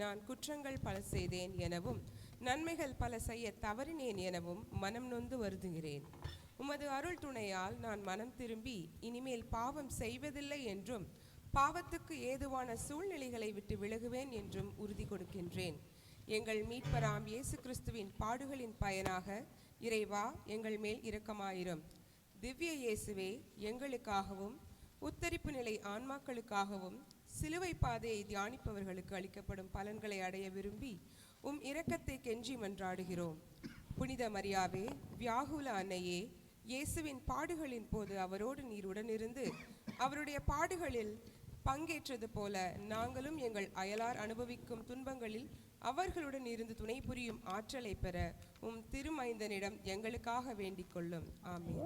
நான் குற்றங்கள் பல செய்தேன் எனவும் நன்மைகள் பல செய்ய தவறினேன் எனவும் மனம் நொந்து வருந்துகிறேன். உமது அருள் துணையால் நான் மனம் திரும்பி இனிமேல் பாவம் செய்வதில்லை என்றும் பாவத்துக்கு ஏதுவான சூழ்நிலைகளை விட்டு விலகுவேன் என்றும் உறுதி கொடுக்கின்றேன். எங்கள் மீட்பராம் இயேசு கிறிஸ்துவின் பாடுகளின் பயனாக இறைவா எங்கள் மேல் இரக்கமாயிரும். திவ்ய இயேசுவே, எங்களுக்காகவும் உத்தரிப்பு நிலை ஆன்மாக்களுக்காகவும் சிலுவை பாதையை தியானிப்பவர்களுக்கு அளிக்கப்படும் பலன்களை அடைய விரும்பி இரக்கத்தை கெஞ்சி மன்றாடுகிறோம். புனித மரியாவே, வியாகுல அன்னையே, இயேசுவின் பாடுகளின் போது அவரோடு நீர் உடனிருந்து அவருடைய பாடுகளில் பங்கேற்றது போல நாங்களும் எங்கள் அயலார் அனுபவிக்கும் துன்பங்களில் அவர்களுடன் இருந்து துணை புரியும் ஆற்றலை பெற திருமைந்தனிடம் எங்களுக்காக வேண்டிக் கொள்ளும். ஆமென்.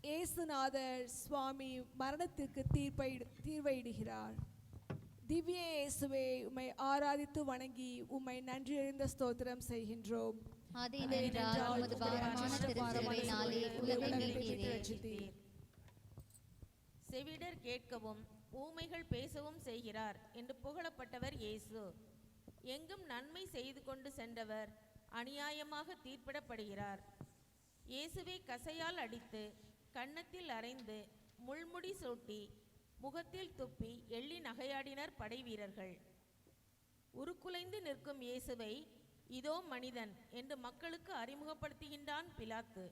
இயேசுநாதர் சுவாமி மரணத்திற்கு தீர்வையிடுகிறார். திவ்ய இயேசுவே, உம்மை ஆராதித்து வணங்கி உம்மை நன்றியறிந்த ஸ்தோத்திரம் செய்கின்றோம். செவிடர் கேட்கவும் ஊமைகள் பேசவும் செய்கிறார் என்று புகழப்பட்டவர் இயேசு. எங்கும் நன்மை செய்து கொண்டு சென்றவர் அநியாயமாக தீர்ப்பிடப்படுகிறார். இயேசுவை கசையால் அடித்து கன்னத்தில் அறைந்து முள்முடி சூட்டி முகத்தில் துப்பி எள்ளி நகையாடினர் படை வீரர்கள். உருக்குலைந்து நிற்கும் இயேசுவை இதோ மனிதன் என்று மக்களுக்கு அறிமுகப்படுத்துகின்றான் பிலாத்து.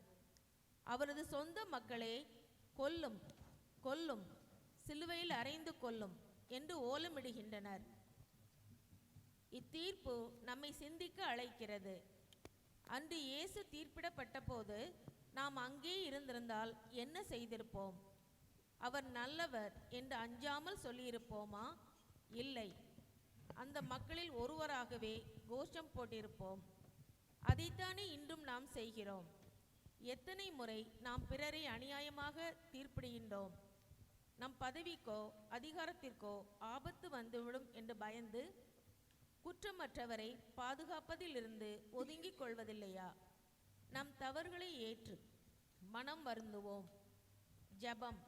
அவரது சொந்த மக்களே, கொல்லும் கொல்லும், சிலுவையில் அறைந்து கொல்லும் என்று ஓலமிடுகின்றனர். இத்தீர்ப்பு நம்மை சிந்திக்க அழைக்கிறது. அன்று இயேசு தீர்ப்பிடப்பட்ட போது நாம் அங்கே இருந்திருந்தால் என்ன செய்திருப்போம்? அவர் நல்லவர் என்று அஞ்சாமல் சொல்லியிருப்போமா? இல்லை, அந்த மக்களில் ஒருவராகவே கோஷம் போட்டிருப்போம். அதைத்தானே இன்றும் நாம் செய்கிறோம். எத்தனை முறை நாம் பிறரை அநியாயமாக தீர்ப்பிடுகின்றோம். நம் பதவிக்கோ அதிகாரத்திற்கோ ஆபத்து வந்துவிடும் என்று பயந்து குற்றமற்றவரை பாதுகாப்பதிலிருந்து ஒதுங்கிக் கொள்வதில்லையா? நம் தவறுகளை ஏற்று மனம் வருந்துவோம். ஜெபம்.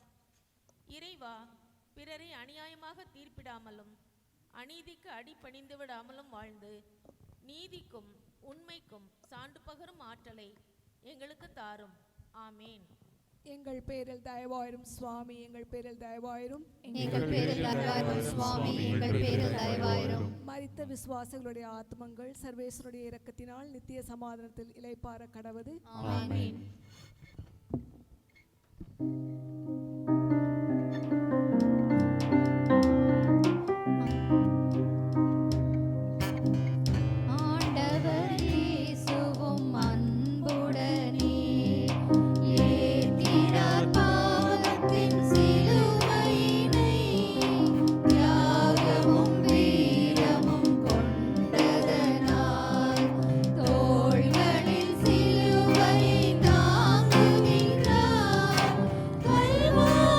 இறைவா, பிறரை அநியாயமாக தீர்ப்பிடாமலும் அநீதிக்கு அடிபணிந்து விடாமலும் வாழ்ந்து நீதிக்கும் உண்மைக்கும் சான்று பகரும் ஆற்றலை எங்களுக்கு தாரும். ஆமேன். எங்கள் பேரில் தயவாயிரும் சுவாமி, எங்கள் பேரில் தயவாயிரும். எங்கள் பேரில் தயவாயிரும் சுவாமி, எங்கள் பேரில் தயவாயிரும். மரித்த விசுவாசிகளுடைய ஆத்மங்கள் சர்வேஸ்வருடைய இரக்கத்தினால் நித்திய சமாதானத்தில் இளைப்பாற கடவது. ஆமென். Kalvari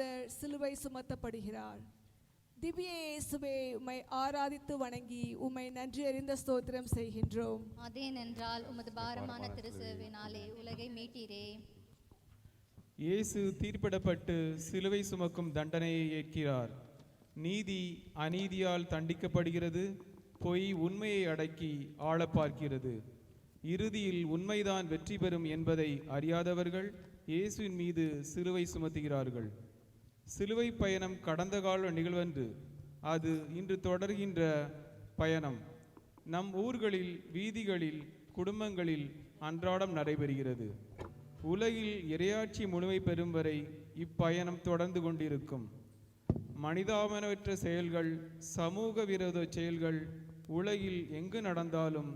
இயேசுநாதர் சிலுவை சுமத்தப்படுகிறார். திவ்ய இயேசுவே, உம்மை ஆராதித்து வணங்கி உம்மை நன்றி அறிந்த ஸ்தோத்திரம் செய்கின்றோம். அதேனென்றால் உமது பாரமான திருச்சேவினாலே உலகை மீட்டீரே. இயேசு தீர்ப்பிடப்பட்டு சிலுவை சுமக்கும் தண்டனையை ஏற்கிறார். நீதி அநீதியால் தண்டிக்கப்படுகிறது, பொய் உண்மையை அடக்கி ஆள பார்க்கிறது. இறுதியில் உண்மைதான் வெற்றி பெறும் என்பதை அறியாதவர்கள் இயேசுவின் மீது சிலுவை சுமத்துகிறார்கள். சிலுவை பயணம் கடந்த கால நிகழ்வன்று, அது இன்று தொடர்கின்ற பயணம். நம் ஊர்களில், வீதிகளில், குடும்பங்களில் அன்றாடம் நடைபெறுகிறது. உலகில் இறையாட்சி முழுமை பெறும் வரை இப்பயணம் தொடர்ந்து கொண்டிருக்கும். மனிதாபமற்ற செயல்கள், சமூக விரோத செயல்கள் உலகில் எங்கு நடந்தாலும்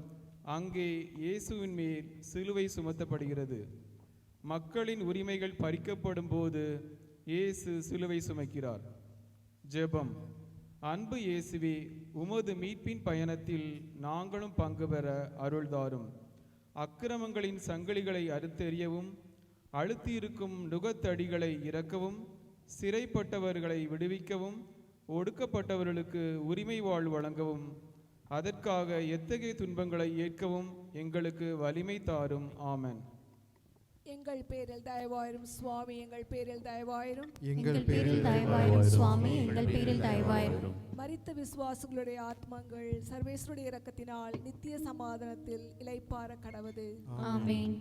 அங்கே இயேசுவின் மேல் சிலுவை சுமத்தப்படுகிறது. மக்களின் உரிமைகள் பறிக்கப்படும் போது இயேசு சிலுவை சுமக்கிறார். ஜெபம். அன்பு இயேசுவே, உமது மீட்பின் பயணத்தில் நாங்களும் பங்கு பெற அருள்தாரும். அக்கிரமங்களின் சங்கிலிகளை அறுத்தெறியவும், அழுத்தியிருக்கும் நுகத்தடிகளை இறக்கவும், சிறைப்பட்டவர்களை விடுவிக்கவும், ஒடுக்கப்பட்டவர்களுக்கு உரிமை வாழ்வு வழங்கவும், அதற்காக எத்தகைய துன்பங்களை ஏற்கவும் எங்களுக்கு வலிமை தாரும். ஆமென். எங்கள் பேரில் தயவாயிரும் சுவாமி, எங்கள் பேரில் தயவாயிரும். எங்கள் பேரில் தயவாயிரும் சுவாமி, எங்கள் பேரில் தயவாயிரும். மரித்த விசுவாசிகளுடைய ஆத்மங்கள் சர்வேஸ்வருடைய இரக்கத்தினால் நித்திய சமாதானத்தில் இளைப்பாற கடவது. ஆமென்.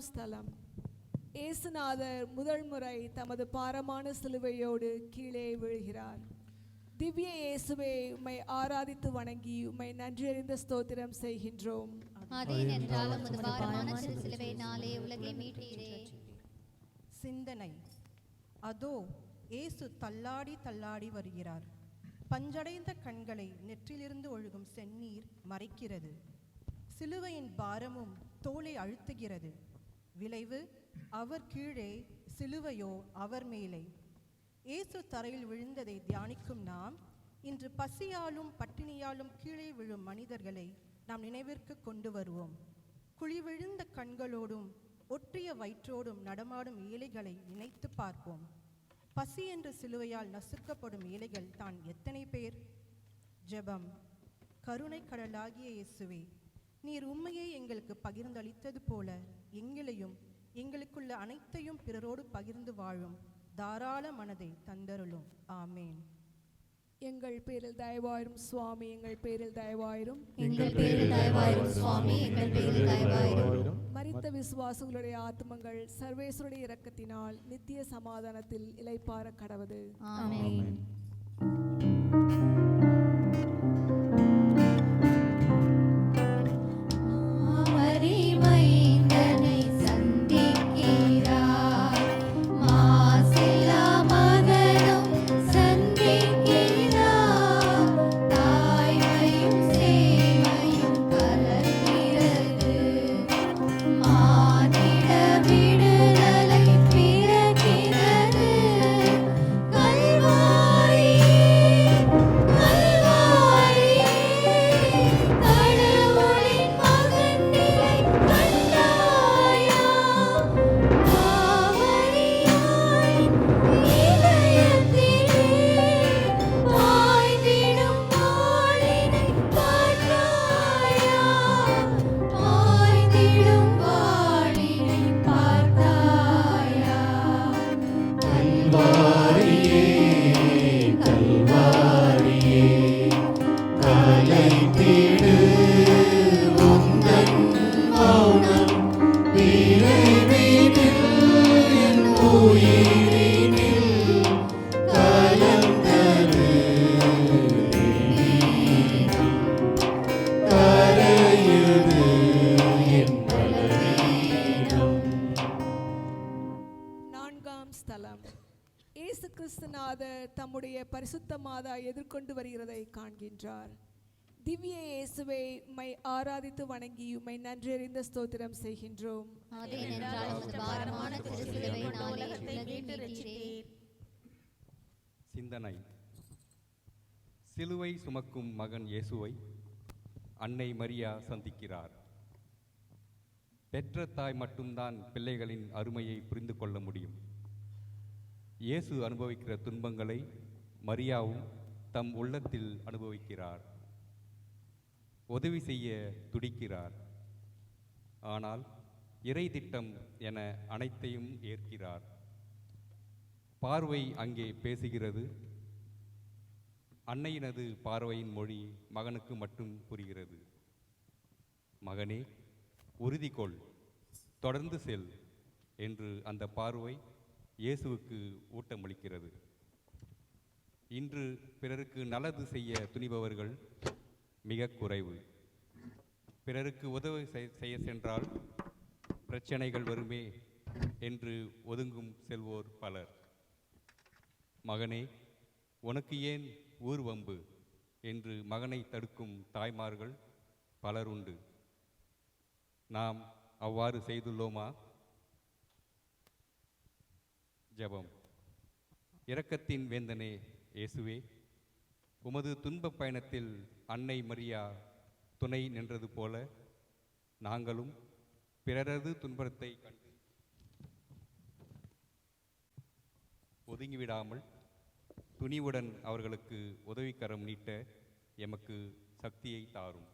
ஸ்தலம். இயேசுநாதர் முதல் முறை தமது பாரமான சிலுவையோடு கீழே விழுகிறார். திவ்ய இயேசுவே, உம்மை ஆராதித்து வணங்கி உம்மை நன்றியறிந்த ஸ்தோத்திரம் செய்கின்றோம். அதேனென்றால் உமது பாரமான சிலுவையினாலே உலகை மீட்டீரே. சிந்தனை. அதோ இயேசு தள்ளாடி தள்ளாடி வருகிறார். பஞ்சடைந்த கண்களை நெற்றிலிருந்து ஒழுகும் செந்நீர் மறைக்கிறது. சிலுவையின் பாரமும் தோலை அழுத்துகிறது. விளைவு, அவர் கீழே, சிலுவையோ அவர் மேலே. இயேசு தரையில் விழுந்ததை தியானிக்கும் நாம் இன்று பசியாலும் பட்டினியாலும் கீழே விழும் மனிதர்களை நாம் நினைவிற்கு கொண்டு வருவோம். குழி விழுந்த கண்களோடும் ஒற்றிய வயிற்றோடும் நடமாடும் ஏழைகளை நினைத்து பார்ப்போம். பசி என்ற சிலுவையால் நசுக்கப்படும் ஏழைகள் தான் எத்தனை பேர்? ஜெபம். கருணை கடலாகிய இயேசுவே, நீர் உண்மையை எங்களுக்கு பகிர்ந்தளித்தது போல எங்களையும் எங்களுக்குள்ள அனைத்தையும் பிறரோடு பகிர்ந்து வாழும் தாராள மனதை தந்தருளும். ஆமேன். எங்கள் பேரில் தயவாயிரும் சுவாமி, எங்கள் பேரில் தயவாயிரும். எங்கள் பேரில் தயவாயிரும் சுவாமி, எங்கள் பேரில் தயவாயிரும். மரித்த விசுவாசிகளுடைய ஆத்மங்கள் சர்வேஸ்வருடைய இரக்கத்தினால் நித்திய சமாதானத்தில் இளைப்பாற கடவது. ஆமென். கல்வாரி நான்காம் ஸ்தலம். இயேசு கிறிஸ்துநாதர் தம்முடைய பரிசுத்த மாதா எதிர்கொண்டு வருகிறதை காண்கின்றார். திவ்ய இயேசுவை உம்மை ஆராதித்து வணங்கி உம்மை நன்றறிந்த ஸ்தோத்திரம் செய்கின்றோம். அதேனென்றால் உமது பாரமான திருச்சிலுவையினாலே உலகத்தை உலகை மீட்டு மீட்டீரே. ரட்சித்தீர். சிந்தனை. சிலுவை சுமக்கும் மகன் இயேசுவை அன்னை மரியா சந்திக்கிறார். பெற்ற தாய் மட்டும்தான் பிள்ளைகளின் அருமையை புரிந்து கொள்ள முடியும். இயேசு அனுபவிக்கிற துன்பங்களை மரியாவும் தம் உள்ளத்தில் அனுபவிக்கிறார். உதவி செய்ய துடிக்கிறார். ஆனால் இறை திட்டம் என அனைத்தையும் ஏற்கிறார். பார்வை அங்கே பேசுகிறது. அன்னையினது பார்வையின் மொழி மகனுக்கு மட்டும் புரிகிறது. மகனே, உறுதி கொள், தொடர்ந்து செல் என்று அந்த பார்வை இயேசுவுக்கு ஊட்டமளிக்கிறது. இன்று பிறருக்கு நல்லது செய்ய துணிபவர்கள் மிக குறைவு. பிறருக்கு உதவி செய்ய சென்றால் பிரச்சனைகள் வருமே என்று ஒதுங்கும் செல்வோர் பலர். மகனே, உனக்கு ஏன் ஊர் வம்பு என்று மகனை தடுக்கும் தாய்மார்கள் பலர் உண்டு. நாம் அவ்வாறு செய்துள்ளோமா? ஜெபம். இரக்கத்தின் வேந்தனே இயேசுவே, உமது துன்பப் பயணத்தில் அன்னை மரியா துணை நின்றது போல நாங்களும் பிறரது துன்பத்தை கண்டு ஒதுங்கிவிடாமல் துணிவுடன் அவர்களுக்கு உதவிக்கரம் நீட்ட எமக்கு சக்தியை தாரும்.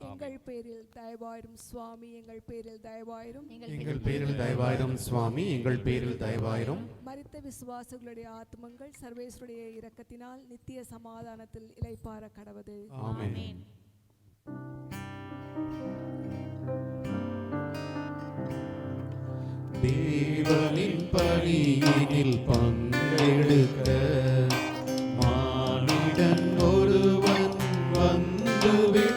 எங்கள் பேரில் தயவாயிரும் சுவாமி, எங்கள் பேரில் தயவாயிரும். எங்கள் பேரில் தயவாயிரும் சுவாமி, எங்கள் பேரில் தயவாயிரும். மரித்த விசுவாசிகளுடைய ஆத்மங்கள் சர்வேஸ்வருடைய இரக்கத்தினால் நித்திய சமாதானத்தில் இளைப்பாற கடவது. ஆமென். தேவனின் பணியினில் பங்கெடுக்க மானிடன் ஒருவன் வந்துவிட்டார்.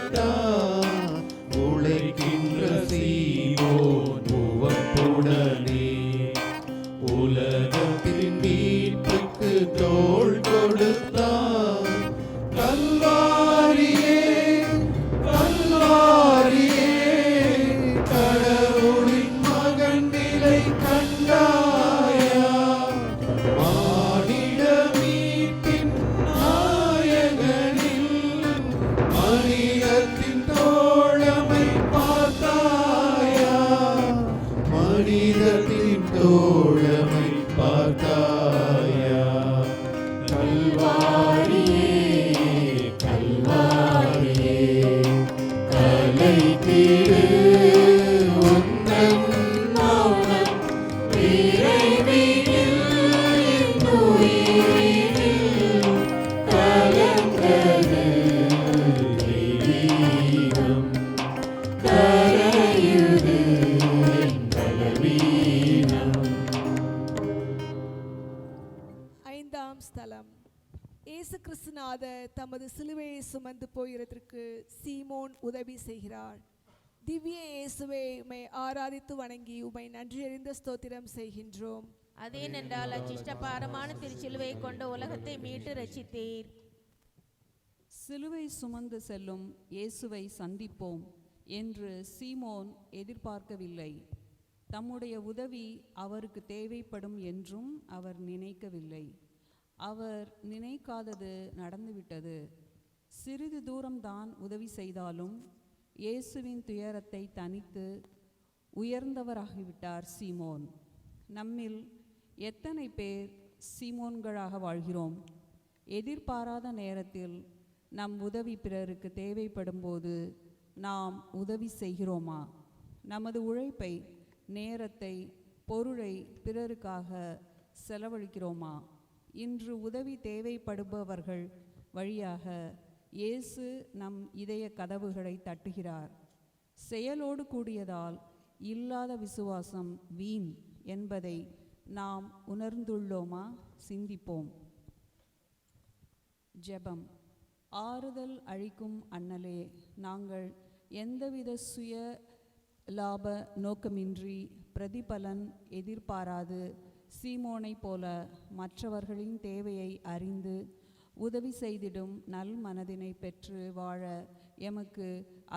உழைக்கின்ற சீமோன் உவப்புடனே உலகத்தின் மீட்புக்கு தோள் கொடுத்தார். கல்வாரியே, கல்வாரியே, கடவுளின் மகன் நிலை கண்டாயா? மானிட மீட்பின் நாயகனில் மனிதத்தின் தோழமை பார்த்தாயா? மனிதத்தின் தோழமை பார்த்தாயா? கல்வாரியே, கல்வாரியே, கலைத்திடு உந்தன் மௌனம். இறைவினில் என் உயிரினில் கலந்தது தெய்வீகம். கரையுது என் பலவீனம். ஐந்தாம் ஸ்தலம். இயேசு கிறிஸ்துநாதர் தமது சிலுவையை சுமந்து போகிறதற்கு சீமோன் உதவி செய்கிறார். திவ்ய இயேசுவை உம்மை ஆராதித்து வணங்கி உம்மை நன்றியறிந்த ஸ்தோத்திரம் செய்கின்றோம். அதேனென்றால் அச்சிஷ்டபாரமான திருச்சிலுவை கொண்ட உலகத்தை மீட்டு ரட்சித்தீர். சிலுவை சுமந்து செல்லும் இயேசுவை சந்திப்போம் என்று சீமோன் எதிர்பார்க்கவில்லை. தம்முடைய உதவி அவருக்கு தேவைப்படும் என்றும் அவர் நினைக்கவில்லை. அவர் நினைக்காதது நடந்துவிட்டது. சிறிது தூரம்தான் உதவி செய்தாலும் இயேசுவின் துயரத்தை தனித்து உயர்ந்தவராகிவிட்டார் சீமோன். நம்மில் எத்தனை பேர் சீமோன்களாக வாழ்கிறோம்? எதிர்பாராத நேரத்தில் நம் உதவி பிறருக்கு தேவைப்படும் போது நாம் உதவி செய்கிறோமா? நமது உழைப்பை, நேரத்தை, பொருளை பிறருக்காக செலவழிக்கிறோமா? இன்று உதவி தேவைப்படுபவர்கள் வழியாக இயேசு நம் இதய கதவுகளை தட்டுகிறார். செயலோடு கூடியதால் இல்லாத விசுவாசம் வீண் என்பதை நாம் உணர்ந்துள்ளோமா? சிந்திப்போம். ஜெபம். ஆறுதல் அளிக்கும் அண்ணலே, நாங்கள் எந்தவித சுய லாப நோக்கமின்றி பிரதிபலன் எதிர்பாராது சீமோனை போல மற்றவர்களின் தேவையை அறிந்து உதவி செய்திடும் நல் மனதினை பெற்று வாழ எமக்கு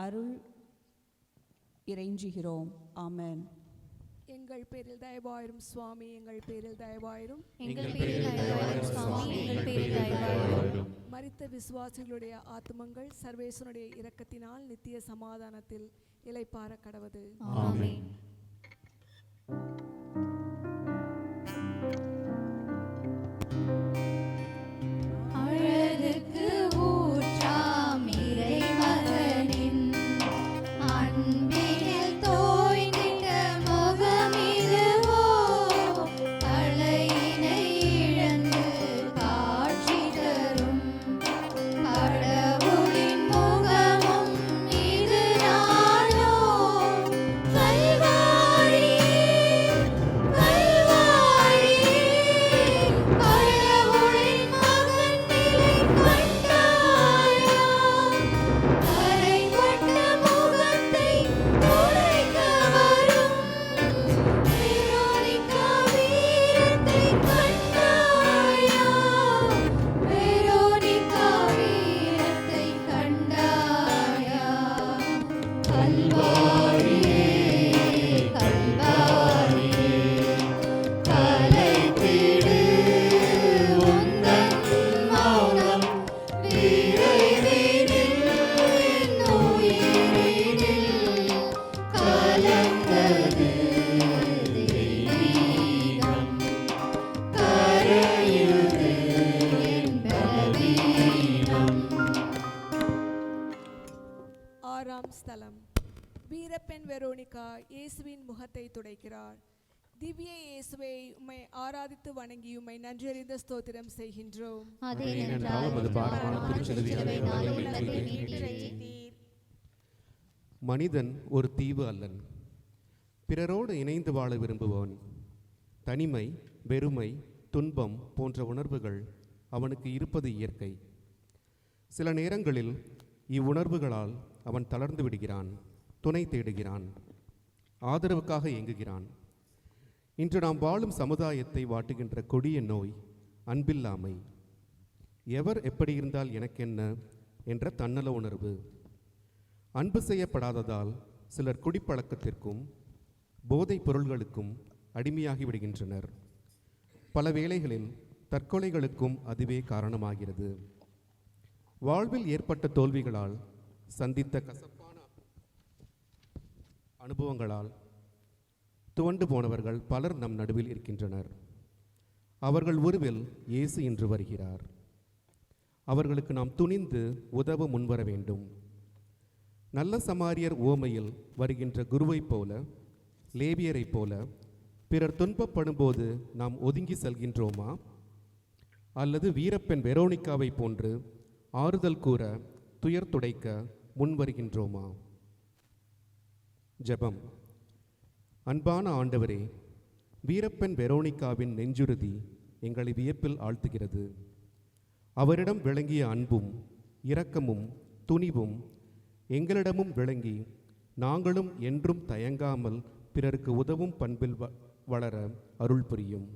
அருள் இறைஞ்சுகிறோம். ஆமென். எங்கள் பேரில் தயவாயிரும் சுவாமி, எங்கள் பேரில் தயவாயிரும். எங்கள் பேரில் தயவாயிரும் சுவாமி, எங்கள் பேரில் தயவாயிரும். மரித்த விசுவாசிகளுடைய ஆத்துமங்கள் சர்வேசனுடைய இரக்கத்தினால் நித்திய சமாதானத்தில் இளைப்பாற கடவது. ஆமென். அழகுக்கு ஊற்றாம் இறைமகனின் அன்பினில் தோய்ந்திட்ட முகமிதுவோ, களையினை இழந்து காட்சி தரும் கடவுளின் முகமும் இதுதானோ? கல்வாரி, கல்வாரி, கடவுளின் மகன் நிலை கண்டாயா? கரைபட்ட முகத்தை துடைக்க வரும் வெரோனிகா வீரத்தை கண்டாயா? வெரோனிகா வீரத்தை கண்டாயா? கல்வாரியே, கல்வாரியே, கலைத்திடு உந்தன் மௌனம் விரைவினில் என் உயிரினில் கலந்தது தெய்வீகம், கரையுது என் பலவீனம். ஆறாம் ஸ்தலம். வீரப்பெண் வெரோனிகா இயேசுவின் முகத்தை துடைக்கிறார். திவ்ய இயேசுவை உம்மை ஆராதித்து வணங்கி உம்மை நன்றியறிந்த ஸ்தோத்திரம் செய்கின்றோம். அதே ஏனென்றால் உமது பாரமான திருச்சிலுவையினாலே எங்களை உலகை மீட்டீர். மீட்டு ரட்சித்தீர். மனிதன் ஒரு தீவு அல்லன். பிறரோடு இணைந்து வாழ விரும்புபவன். தனிமை, வெறுமை, துன்பம் போன்ற உணர்வுகள் அவனுக்கு இருப்பது இயற்கை. சில நேரங்களில் இவ்வுணர்வுகளால் அவன் தளர்ந்து விடுகிறான், துணை தேடுகிறான், ஆதரவுக்காக ஏங்குகிறான். இன்று நாம் வாழும் சமுதாயத்தை வாட்டுகின்ற கொடிய நோய் அன்பில்லாமை. எவர் எப்படி இருந்தால் எனக்கென்ன என்ற தன்னல உணர்வு. அன்பு செய்யப்படாததால் சிலர் குடிப்பழக்கத்திற்கும் போதைப் பொருள்களுக்கும் அடிமையாகி விடுகின்றனர். பல வேளைகளில் தற்கொலைகளுக்கும் அதுவே காரணமாகிறது. வாழ்வில் ஏற்பட்ட தோல்விகளால், சந்தித்த கசப்பான அனுபவங்களால் துவண்டு போனவர்கள் பலர் நம் நடுவில் இருக்கின்றனர். அவர்கள் உருவில் இயேசு இன்று வருகிறார். அவர்களுக்கு நாம் துணிந்து உதவ முன்வர வேண்டும். நல்ல சமாரியர் உவமையில் வருகின்ற குருவைப் போல, லேவியரைப் போல பிறர் துன்பப்படும் போது நாம் ஒதுங்கி செல்கின்றோமா? அல்லது வீரப்பெண் வெரோனிகாவை போன்று ஆறுதல் கூற, துயர் துடைக்க முன் வருகின்றோமா? ஜெபம். அன்பான ஆண்டவரே, வீரப்பெண் வெரோனிகாவின் நெஞ்சுறுதி எங்களை வியப்பில் ஆழ்த்துகிறது. அவரிடம் விளங்கிய அன்பும் இரக்கமும் துணிவும் எங்களிடமும் விளங்கி நாங்களும் என்றும் தயங்காமல் பிறருக்கு உதவும் பண்பில் வளர அருள் புரியும்.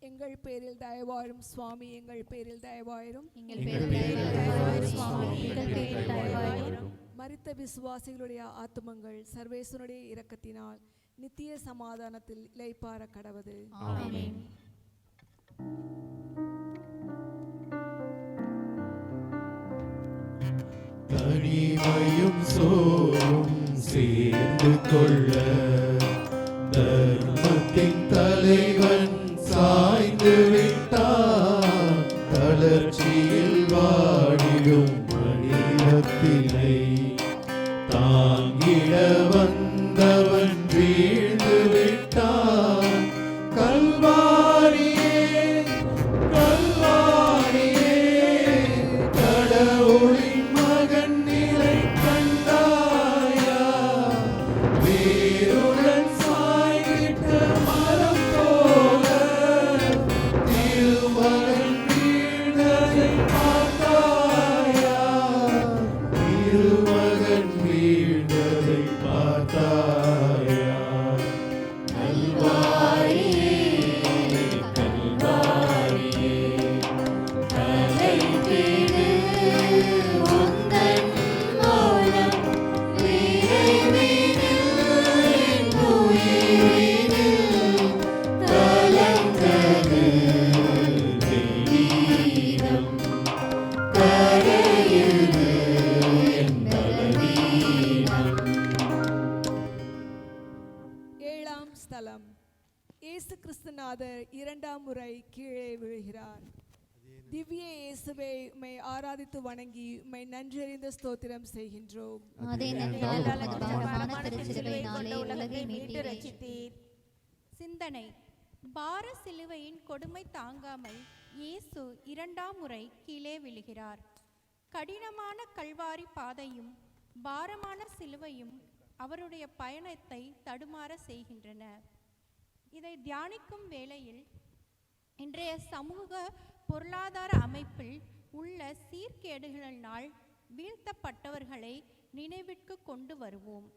எங்கள் பேரில் தயவாயிரும் சுவாமி, எங்கள் பேரில் தயவாயிரும். எங்கள் பேரில் தயவாயிரும் சுவாமி, எங்கள் பேரில் தயவாயிரும். மரித்த விசுவாசிகளுடைய ஆத்துமங்கள் சர்வேசனுடைய இரக்கத்தினால் நித்திய சமாதானத்தில் இளைப்பாற கடவது. ஆமென். தனிமையும் சோறும் சேர்ந்து கொள்ள தர்மத்தின் தலைவன் சாய்ந்து விட்டான். தளர்ச்சியில் வாடிடும் மனிதத்தினை தாங்கிட வந்தவன் வீழ்ந்து விட்டான். கல்வாரியே, கல்வாரியே, கடவுளின் மகன் நிலை கண்டாயா? வேருடன் சாய்விட்ட மரம் போல இயேசு கிறிஸ்துநாதர் இரண்டாம் முறை கீழே விழுகிறார். திவ்ய இயேசுவை உம்மை ஆராதித்து வணங்கி உம்மை நன்றியறிந்த ஸ்தோத்திரம் செய்கின்றோம். அதேனென்றால் உமது பாரமான திருச்சிலுவையினாலே உலகை மீட்டு ரட்சித்தீர். சிந்தனை: பார சிலுவையின் கொடுமை தாங்காமல் இயேசு இரண்டாம் முறை கீழே விழுகிறார். கடினமான கல்வாரி பாதையும் பாரமான சிலுவையும் அவருடைய பயணத்தை தடுமாற செய்கின்றன. இதை தியானிக்கும் வேளையில் இன்றைய சமூக பொருளாதார அமைப்பில் உள்ள சீர்கேடுகளினால் வீழ்த்தப்பட்டவர்களை நினைவிற்கு கொண்டு வருவோம்.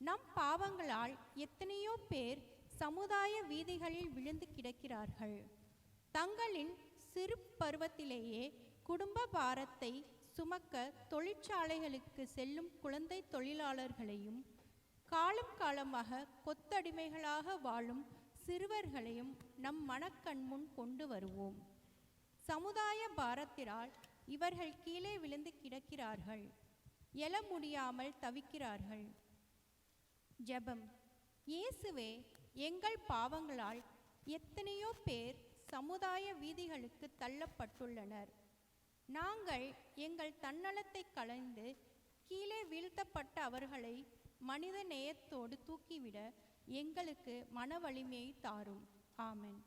நம் பாவங்களால் எத்தனையோ பேர் சமுதாய வீதிகளில் விழுந்து கிடக்கிறார்கள். தங்களின் சிறு பருவத்திலேயே குடும்ப பாரத்தை சுமக்க தொழிற்சாலைகளுக்கு செல்லும் குழந்தை தொழிலாளர்களையும் காலம் காலமாக கொத்தடிமைகளாக வாழும் சிறுவர்களையும் நம் மனக்கண் முன் கொண்டு வருவோம். சமுதாய பாரத்தினால் இவர்கள் கீழே விழுந்து கிடக்கிறார்கள், எழ முடியாமல் தவிக்கிறார்கள். ஜெபம்: இயேசுவே, எங்கள் பாவங்களால் எத்தனையோ பேர் சமுதாய வீதிகளுக்கு தள்ளப்பட்டுள்ளனர். நாங்கள் எங்கள் தன்னலத்தை களைந்து கீழே வீழ்த்தப்பட்ட அவர்களை மனித நேயத்தோடு தூக்கிவிட எங்களுக்கு மன வலிமையை தாரும். ஆமென்.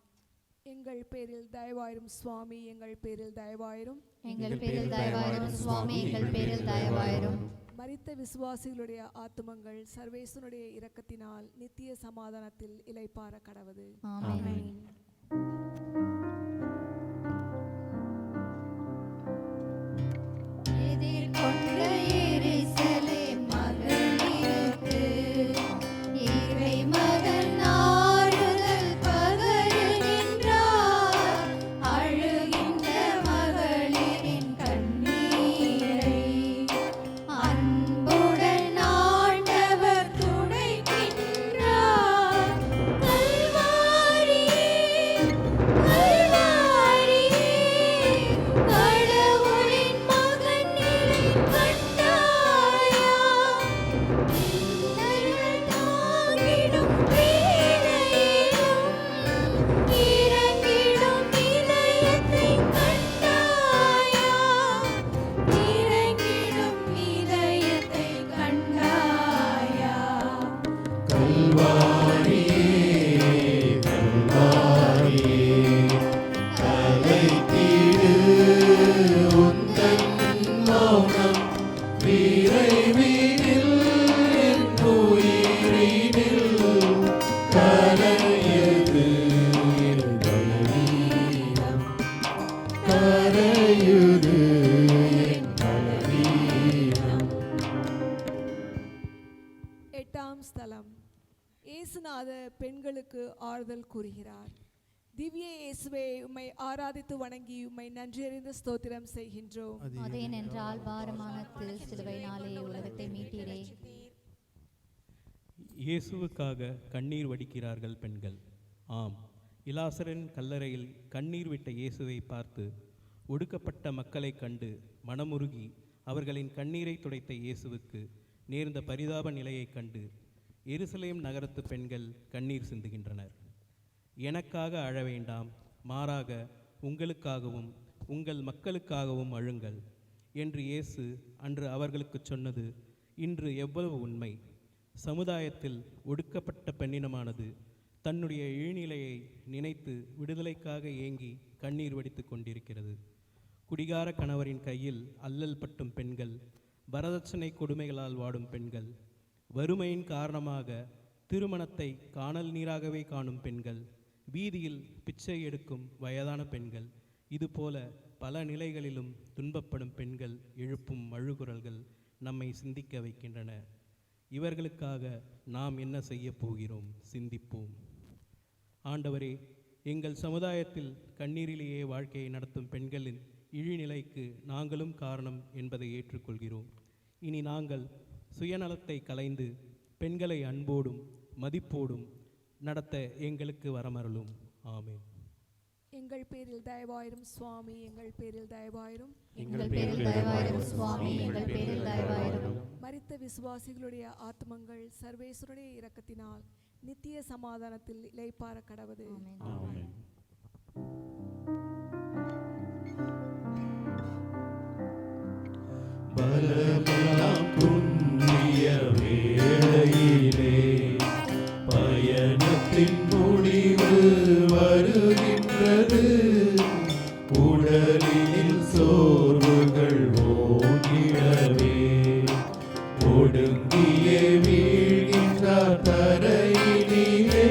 எங்கள் பேரில் தயவாயிரும் சுவாமி, எங்கள் பேரில் தயவாயிரும். எங்கள் பேரில் தயவாயிரும் சுவாமி, எங்கள் பேரில் தயவாயிரும். மரித்த விசுவாசிகளுடைய ஆத்துமங்கள் சர்வேசனுடைய இரக்கத்தினால் நித்திய சமாதானத்தில் இளைப்பாற கடவது. ஆமென். எதிர்கொண்ட எருசலேம் மகளிருக்கு இறை மகன் ஆறுதல் பகருகின்றார். அழுகின்ற மகளிரின் கண்ணீரை அன்புடன் ஆண்டவர் துடைக்கின்றார். கல்வாரியே, கல்வாரியே, கடவுளின் மகன் நிலை கண்டாயா? இன்னல்கள் தாங்கிடும் வேளையிலும் இறங்கிடும் இதயத்தை கண்டாயா? இறங்கிடும் இதயத்தை கண்டாயா? கல்வாரியே, கல்வாரியே, கலைத்திடு உந்தன் மௌனம், விரைவினில் என் உயிரினில் கரையுது என் பலவீனம், கரையுது என் பலவீனம். எட்டாம் ஸ்தலம். இயேசுநாதர் பெண்களுக்கு ஆறுதல் கூறுகிறார். திவ்ய இயேசுவே, உம்மை ஆராதித்து வணங்கி உம்மை நன்றியறிந்த ஸ்தோத்திரம் செய்கின்றோம். அதேனென்றால் பாரமான திருச்சிலுவையினாலே உலகத்தை மீட்டீரே. இயேசுவுக்காக கண்ணீர் வடிக்கிறார்கள் பெண்கள். ஆம், இலாசரின் கல்லறையில் கண்ணீர் விட்ட இயேசுவை பார்த்து ஒடுக்கப்பட்ட மக்களைக் கண்டு மனமுருகி அவர்களின் கண்ணீரை துடைத்த இயேசுவுக்கு நேர்ந்த பரிதாப நிலையைக் கண்டு எருசலேம் நகரத்து பெண்கள் கண்ணீர் சிந்துகின்றனர். எனக்காக அழ வேண்டாம், மாறாக உங்களுக்காகவும் உங்கள் மக்களுக்காகவும் அழுங்கள் என்று இயேசு அன்று அவர்களுக்கு சொன்னது இன்று எவ்வளவு உண்மை. சமுதாயத்தில் ஒடுக்கப்பட்ட பெண்ணினமானது தன்னுடைய இழிநிலையை நினைத்து விடுதலைக்காக ஏங்கி கண்ணீர் வடித்து கொண்டிருக்கிறது. குடிகார கணவரின் கையில் அல்லல் பட்டும் பெண்கள், வரதட்சணை கொடுமைகளால் வாடும் பெண்கள், வறுமையின் காரணமாக திருமணத்தை காணல் நீராகவே காணும் பெண்கள், வீதியில் பிச்சை எடுக்கும் வயதான பெண்கள், இதுபோல பல நிலைகளிலும் துன்பப்படும் பெண்கள் எழுப்பும் அழுகுரல்கள் நம்மை சிந்திக்க வைக்கின்றன. இவர்களுக்காக நாம் என்ன செய்ய போகிறோம்? சிந்திப்போம். ஆண்டவரே, எங்கள் சமுதாயத்தில் கண்ணீரிலேயே வாழ்க்கையை நடத்தும் பெண்களின் இழிநிலைக்கு நாங்களும் காரணம் என்பதை ஏற்றுக்கொள்கிறோம். இனி நாங்கள் சுயநலத்தை கலைந்து பெண்களை அன்போடும் மதிப்போடும் நடத்த எங்களுக்கு வரமருளும். ஆமென். எங்கள் பேரில் தயவாயிரும் சுவாமி, எங்கள் பேரில் தயவாயிரும். எங்கள் பேரில் தயவாயிரும் சுவாமி, எங்கள் பேரில் தயவாயிரும். மரித்த விசுவாசிகளுடைய ஆத்மங்கள் சர்வேஸ்வருடைய இரக்கத்தினால் நித்திய சமாதானத்தில் இளைப்பாற கடவது. ஆமென். பலமெல்லாம் குன்றிய வேளையிலே பயணத்தின் முடிவு வருகின்றது. உடலில் சோர்வுகள் ஓங்கிடவே ஒடுங்கியே வீழ்கின்றார் தரையினிலே.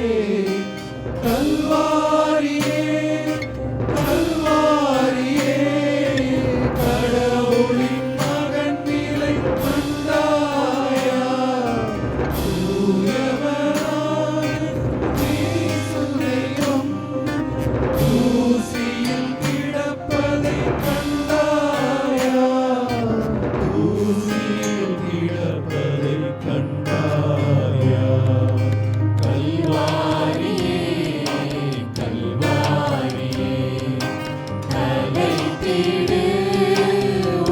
கல்வாரியே கல்வாரியே கடவுளின் மகன் நிலை கண்டாயா. தூயவனான இயேசுவையும் தூசியில் கிடப்பதை கண்டாயா. தூசியில் கிடப்பதை கண்டாயா. கல்வாரியே கல்வாரியே கலைத்திடு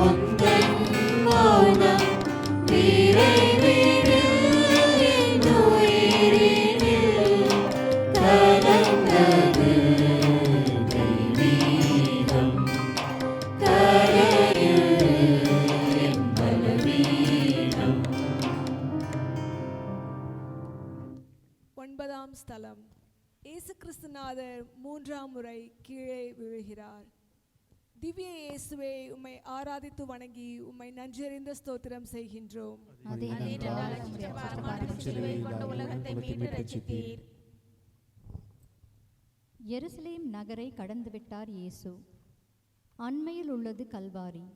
உந்தன் மௌனம். விரைவினில் என் உயிரினில் கலந்தது தெய்வீகம். கரையுது என் பலவீனம். 9ஆம் ஸ்தலம். இயேசு கிறிஸ்துநாதர் 3ஆம் முறை கீழே விழுகிறார். திவ்ய இயேசுவே, உம்மை ஆராதித்து வணங்கி உம்மை நன்றியறிந்த ஸ்தோத்திரம் செய்கின்றோம். அதேனென்றால் அச்சிஷ்ட பாரமான சிலுவை கொண்டு உலகத்தை மீட்டு ரட்சித்தீர். எருசலேம் நகரை கடந்துவிட்டார் இயேசு. அண்மையில் உள்ளது கல்வாரி.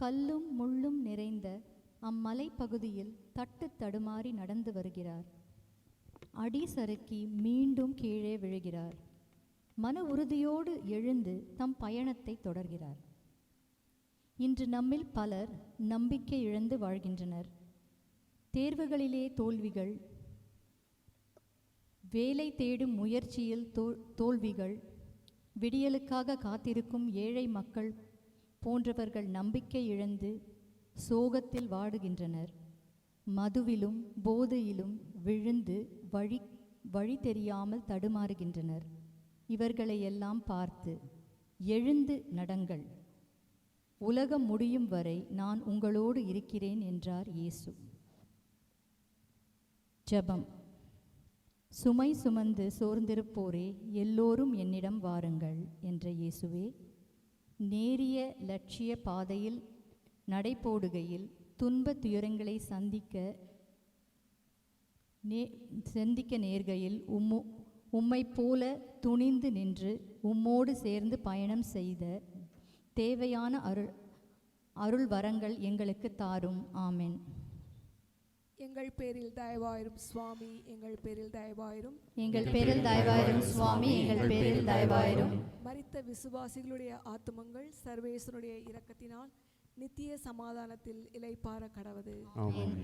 கல்லும் முள்ளும் நிறைந்த அம்மலை பகுதியில் தட்டு தடுமாறி நடந்து வருகிறார். அடி சறுக்கி மீண்டும் கீழே விழுகிறார். மன உறுதியோடு எழுந்து தம் பயணத்தை தொடர்கிறார். இன்று நம்மில் பலர் நம்பிக்கை இழந்து வாழ்கின்றனர். தேர்வுகளிலே தோல்விகள், வேலை தேடும் முயற்சியில் தோல்விகள், விடியலுக்காக காத்திருக்கும் ஏழை மக்கள் போன்றவர்கள் நம்பிக்கை இழந்து சோகத்தில் வாடுகின்றனர். மதுவிலும் போதையிலும் விழுந்து வழி தெரியாமல் தடுமாறுகின்றனர். இவர்களை எல்லாம் பார்த்து எழுந்து நடங்கள், உலகம் முடியும் வரை நான் உங்களோடு இருக்கிறேன் என்றார் இயேசு. ஜெபம். சுமை சுமந்து சோர்ந்திருப்போரே, எல்லோரும் என்னிடம் வாருங்கள் என்ற இயேசுவே, நேரிய லட்சிய பாதையில் நடைபோடுகையில் துன்ப துயரங்களை சந்திக்க நேர்கையில் உம்மை போல துணிந்து நின்று உம்மோடு சேர்ந்து பயணம் செய்த தேவையான அருள் வரங்கள் எங்களுக்கு தாரும். ஆமென். எங்கள் பேரில் தயவாயிரும் சுவாமி, எங்கள் பேரில் தயவாயிரும். எங்கள் பேரில் தயவாயிரும் சுவாமி, எங்கள் பேரில் தயவாயிரும். மரித்த விசுவாசிகளுடைய ஆத்துமங்கள் சர்வேசனுடைய இரக்கத்தினால் நித்திய சமாதானத்தில் இளைப்பாற கடவது. ஆமென்.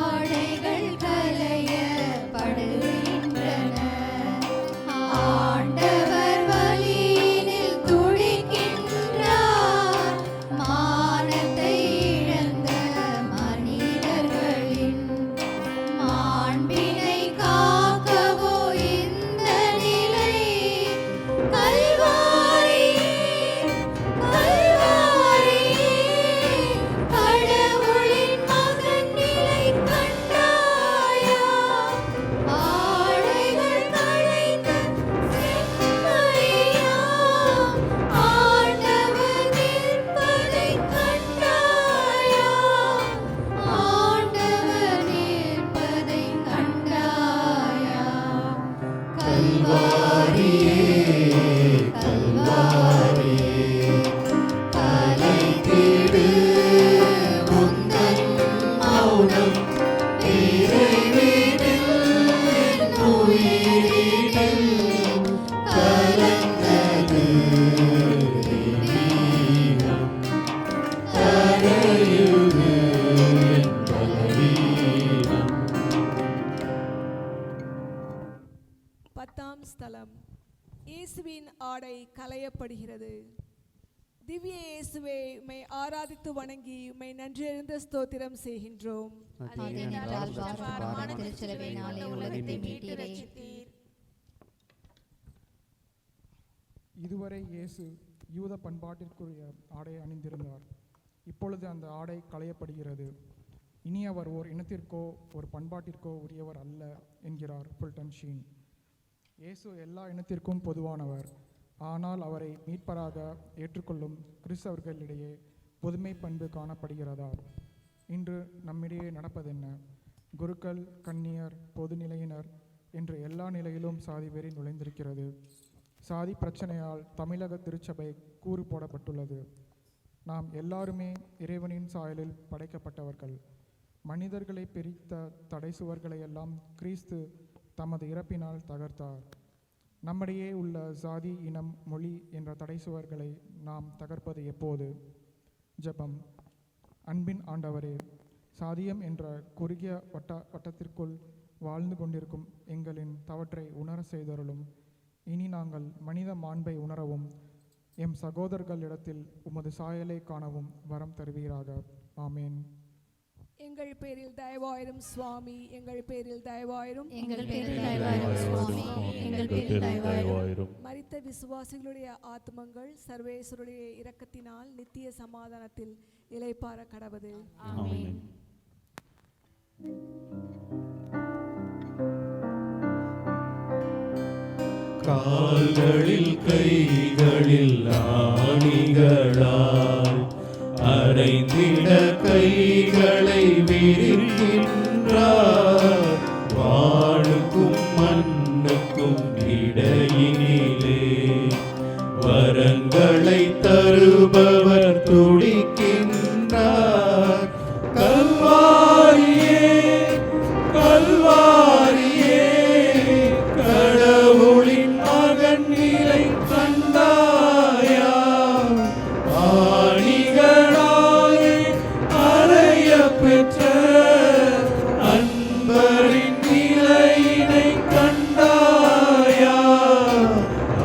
ஆடைகள் களையப்படுகின்றன, ஆண்டவர் வழியினில் துடிக்கின்றார். மானத்தை இழந்த மனிதர்களின் மாண்பினை காக்கவோ இந்த நிலை. கல்வாரியே கல்வாரியே கடவுளின் மகன் நிலை கண்டாயா. ஆடைகள் களைந்த செம்மறியாம் ஆண்டவர் நிற்பதை கண்டாயா. ஆண்டவர் நிற்பதை கண்டாயா. கல்வாரியே கல்வாரியே கலைத்திடு உந்தன் மௌனம். விரைவினில் என் உயிரினில் கலந்தது தெய்வீகம். கரையுது என் பலவீனம். 10ஆம் ஸ்தலம். இயேசுவின் ஆடை களையப்படுகிறது. திவ்ய இயேசுவே, உம்மை ஆராதித்து வணங்கி உம்மை நன்றியறிந்த ஸ்தோத்திரம் செய்கின்றோம். அதேனென்றால் பாரமான திருச்சிலுவையினாலே உலகத்தை மீட்டு ரட்சித்தீர். இதுவரை இயேசு யூத பண்பாட்டிற்குரிய ஆடை அணிந்திருந்தார். இப்பொழுது அந்த ஆடை களையப்படுகிறது. இனி அவர் ஓர் இனத்திற்கோ ஒரு பண்பாட்டிற்கோ உரியவர் அல்ல என்கிறார் ஃபுல்டன் ஷீன். இயேசு எல்லா இனத்திற்கும் பொதுவானவர். ஆனால் அவரை மீட்பராக ஏற்றுக்கொள்ளும் கிறிஸ்தவர்களிடையே பொதுமை பண்பு காணப்படுகிறதா? இன்று நம்மிடையே நடப்பதென்ன? குருக்கள், கன்னியர், பொதுநிலையினர் என்று எல்லா நிலையிலும் சாதி வெறி நுழைந்திருக்கிறது. சாதி பிரச்சனையால் தமிழக திருச்சபை கூறு போடப்பட்டுள்ளது. நாம் எல்லாருமே இறைவனின் சாயலில் படைக்கப்பட்டவர்கள். மனிதர்களை பிரித்த தடை சுவர்களையெல்லாம் கிறிஸ்து தமது இறப்பினால் தகர்த்தார். நம்மிடையே உள்ள சாதி, இனம், மொழி என்ற தடை சுவர்களை நாம் தகர்ப்பது எப்போது? ஜெபம். அன்பின் ஆண்டவரே, சாதியம் என்ற குறுகிய வட்டத்திற்குள் வாழ்ந்து கொண்டிருக்கும் எங்களின் தவற்றை உணர செய்தருளும். இனி நாங்கள் மனித மாண்பை உணரவும் எம் சகோதரர்களிடத்தில் உமது சாயலை காணவும் வரம் தருவீராக. ஆமேன். எங்கள் பேரில் தயவாயிரும் சுவாமி, எங்கள் பேரில் தயவாயிரும், எங்கள் பேரில் தயவாயிரும் சுவாமி, எங்கள் பேரில் தயவாயிரும். மரித்த விசுவாசிகளுடைய ஆத்மங்கள் சர்வேஸ்வருடைய இரக்கத்தினால் நித்திய சமாதானத்தில் இளைப்பாற கடவது. ஆமென். கால்களில் கைகளில் ஆணிகளால் அரைந்திட கைகளை விரிக்கின்றார். வாழுக்கும் மண்ணுக்கும் இடையினிலே வரங்களை தருபவர் துடிக்கின்றார். கல்வாரியே, கல்வாரியே, கடவுளின் மகன் நிலை கண்டாயா? ஆணிகளாலே அறைய பெற்ற அன்பரின் நிலையினை கண்டாயா?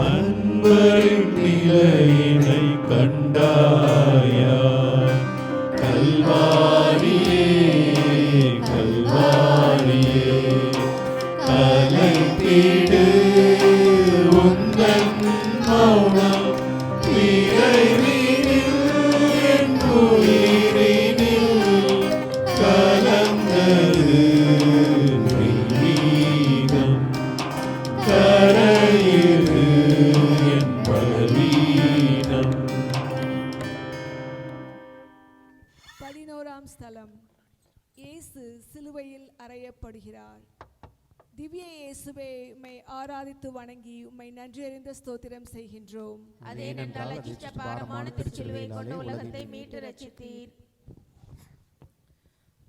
அன்பரின் நிலையினை கண்டாயா? கல்வாரியே, கல்வாரியே, கலைத்திடு உந்தன் மௌனம் விரைவினில் என் உயிரினில் கலந்தது தெய்வீகம். கரையுது என் பலவீனம். 11ஆம் ஸ்தலம். இயேசு சிலுவையில் அறையப்படுகிறார். திவ்ய இயேசுவே, உம்மை ஆராதித்து வணங்கி உம்மை நன்றியறிந்த ஸ்தோத்திரம் செய்கின்றோம். அதேனென்றால் அச்சிஷ்ட பாரமான திருச்சிலுவை கொண்டு உலகத்தை மீட்டு ரட்சித்தீர்.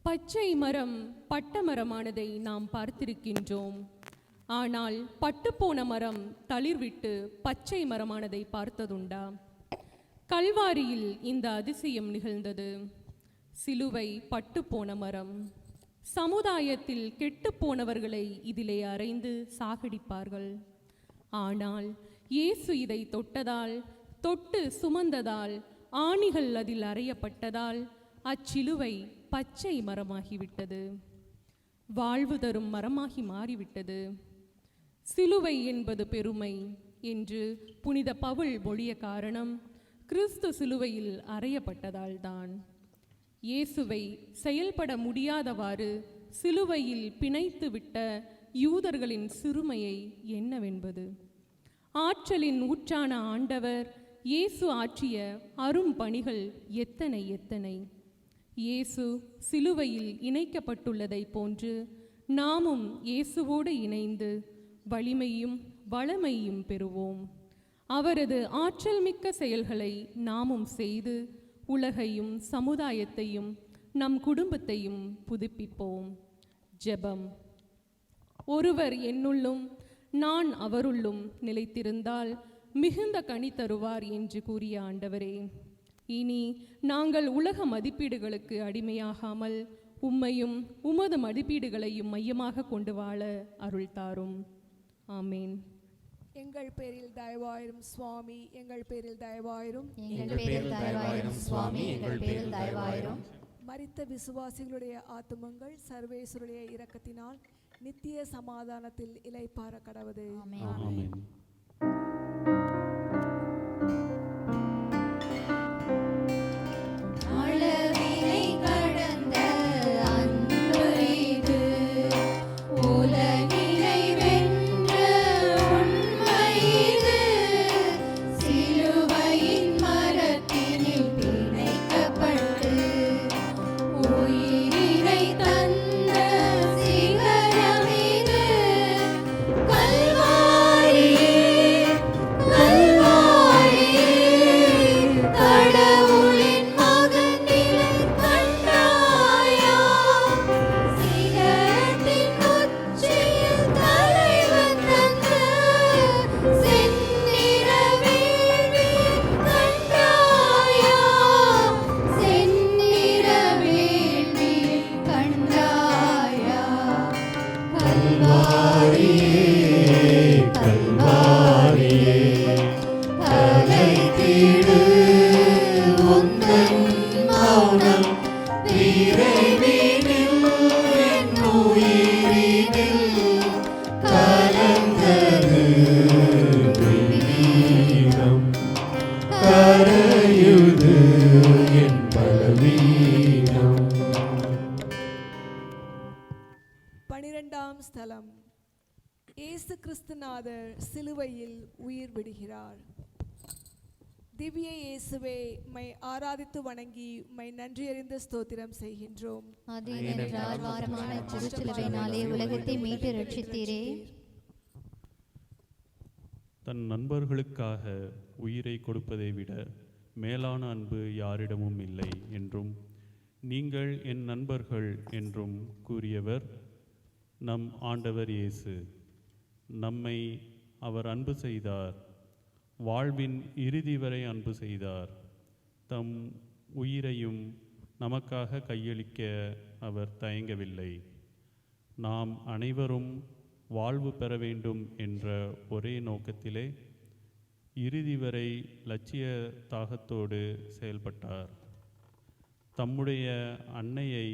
பச்சை மரம் பட்டமரமானதை நாம் பார்த்திருக்கின்றோம். ஆனால் பட்டுப்போன மரம் தளிர்விட்டு பச்சை மரமானதை பார்த்ததுண்டா? கல்வாரியில் இந்த அதிசயம் நிகழ்ந்தது. சிலுவை பட்டுப்போன மரம். சமுதாயத்தில் கெட்டுப்போனவர்களை இதிலே அறைந்து சாகடிப்பார்கள். ஆனால் இயேசு இதை தொட்டதால், தொட்டு சுமந்ததால், ஆணிகள் அதில் அறையப்பட்டதால் அச்சிலுவை பச்சை மரமாகிவிட்டது. வாழ்வு தரும் மரமாகி மாறிவிட்டது. சிலுவை என்பது பெருமை என்று புனித பவுல் மொழிய காரணம் கிறிஸ்து சிலுவையில் அறையப்பட்டதால்தான். இயேசுவை செயல்பட முடியாதவாறு சிலுவையில் பிணைத்து விட்ட யூதர்களின் சிறுமையை என்னவென்பது? ஆற்றலின் ஊற்றான ஆண்டவர் இயேசு ஆற்றிய அரும் பணிகள் எத்தனை எத்தனை! இயேசு சிலுவையில் இணைக்கப்பட்டுள்ளதை போன்று நாமும் இயேசுவோடு இணைந்து வலிமையும் வளமையும் பெறுவோம். அவரது ஆற்றல் மிக்க செயல்களை நாமும் செய்து உலகையும் சமுதாயத்தையும் நம் குடும்பத்தையும் புதுப்பிப்போம். ஜெபம். ஒருவர் என்னுள்ளும் நான் அவருள்ளும் நிலைத்திருந்தால் மிகுந்த கனி தருவார் என்று கூறிய ஆண்டவரே, இனி நாங்கள் உலக மதிப்பீடுகளுக்கு அடிமையாகாமல் உம்மையும் உமது மதிப்பீடுகளையும் மையமாக கொண்டு வாழ அருள் தாரும். ஆமேன். எங்கள் பேரில் தயவாயிரும் சுவாமி, எங்கள் பேரில் தயவாயிரும். எங்கள் பேரில் தயவாயிரும் சுவாமி, எங்கள் பேரில் தயவாயிரும். மரித்த விசுவாசிகளுடைய ஆத்துமங்கள் சர்வேஸ்வருடைய இரக்கத்தினால் நித்திய சமாதானத்தில் இளைப்பாற கடவது. ஆமென். அளவினை கடந்த அன்பு இது, உலகினை வென்ற உண்மை இது. சிலுவையின் மரத்தினில் பிணைக்கப்பட்டு உயிரினை தந்த சிகரம் இது. கல்வாரி, கல்வாரி, கடவுளின் மகன் நிலை கண்டாயா? சிகரத்தின் உச்சியில் தலைவன் தந்த செந்நிற வேள்வியை கண்டாயா? செந்நிற வேள்வியை கண்டாயா? கல்வாரியே, கல்வாரியே, கலைத்திடு உந்தன் மௌனம். விரைவினில் என் உயிரினில் கலந்தது தெய்வீகம். கரையுது என் பலவீனம். 12ஆம் ஸ்தலம். இயேசு கிறிஸ்துநாதர் சிலுவையில் உயிர் விடுகிறார். திவ்ய இயேசுவே, மை ஆராதித்து வணங்கி மை நன்றியறிந்த ஸ்தோத்திரம் செய்கின்றோம். அது ஏனென்றால் பாரமான திருச்சிலுவையினாலே உலகத்தை மீட்டு ரட்சித்தீரே. தன் நண்பர்களுக்காக உயிரை கொடுப்பதை விட மேலான அன்பு யாரிடமும் இல்லை என்றும், நீங்கள் என் நண்பர்கள் என்றும் கூறியவர் நம் ஆண்டவர் இயேசு. நம்மை அவர் அன்பு செய்தார், வாழ்வின் இறுதி வரை அன்பு செய்தார். தம் உயிரையும் நமக்காக கையளிக்க அவர் தயங்கவில்லை. நாம் அனைவரும் வாழ்வு பெற வேண்டும் என்ற ஒரே நோக்கத்திலே இறுதி வரை லட்சிய தாகத்தோடு செயல்பட்டார். தம்முடைய அன்னையை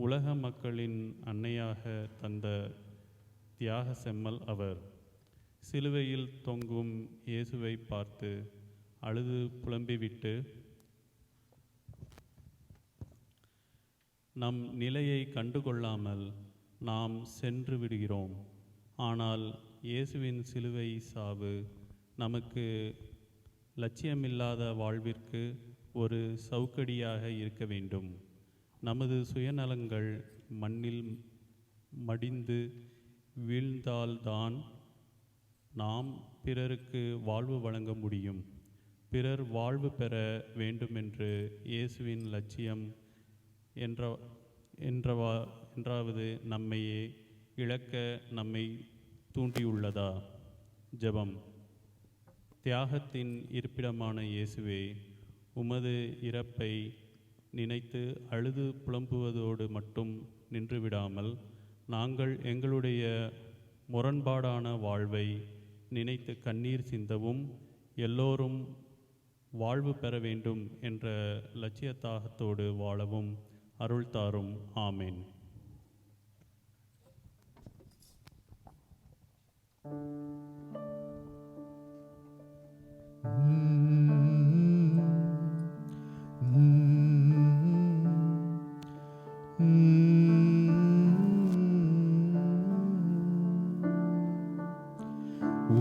உலக மக்களின் அன்னையாக தந்த தியாக செம்மல் அவர். சிலுவையில் தொங்கும் இயேசுவை பார்த்து அழுது புலம்பிவிட்டு நம் நிலையை கண்டுகொள்ளாமல் நாம் சென்று விடுகிறோம். ஆனால் இயேசுவின் சிலுவை சாவு நமக்கு லட்சியமில்லாத வாழ்விற்கு ஒரு சவுக்கடியாக இருக்க வேண்டும். நமது சுயநலங்கள் மண்ணில் மடிந்து வீழ்ந்தால்தான் நாம் பிறருக்கு வாழ்வு வழங்க முடியும். பிறர் வாழ்வு பெற வேண்டுமென்று இயேசுவின் லட்சியம் என்றாவது நம்மையே இழக்க நம்மை தூண்டியுள்ளதா? ஜெபம். தியாகத்தின் இருப்பிடமான இயேசுவே, உமது இறப்பை நினைத்து அழுது புலம்புவதோடு மட்டும் நின்றுவிடாமல், நாங்கள் எங்களுடைய முரண்பாடான வாழ்வை நினைத்து கண்ணீர் சிந்தவும், எல்லோரும் வாழ்வு பெற வேண்டும் என்ற லட்சிய தாகத்தோடு வாழவும் அருள் தாரும். ஆமேன்.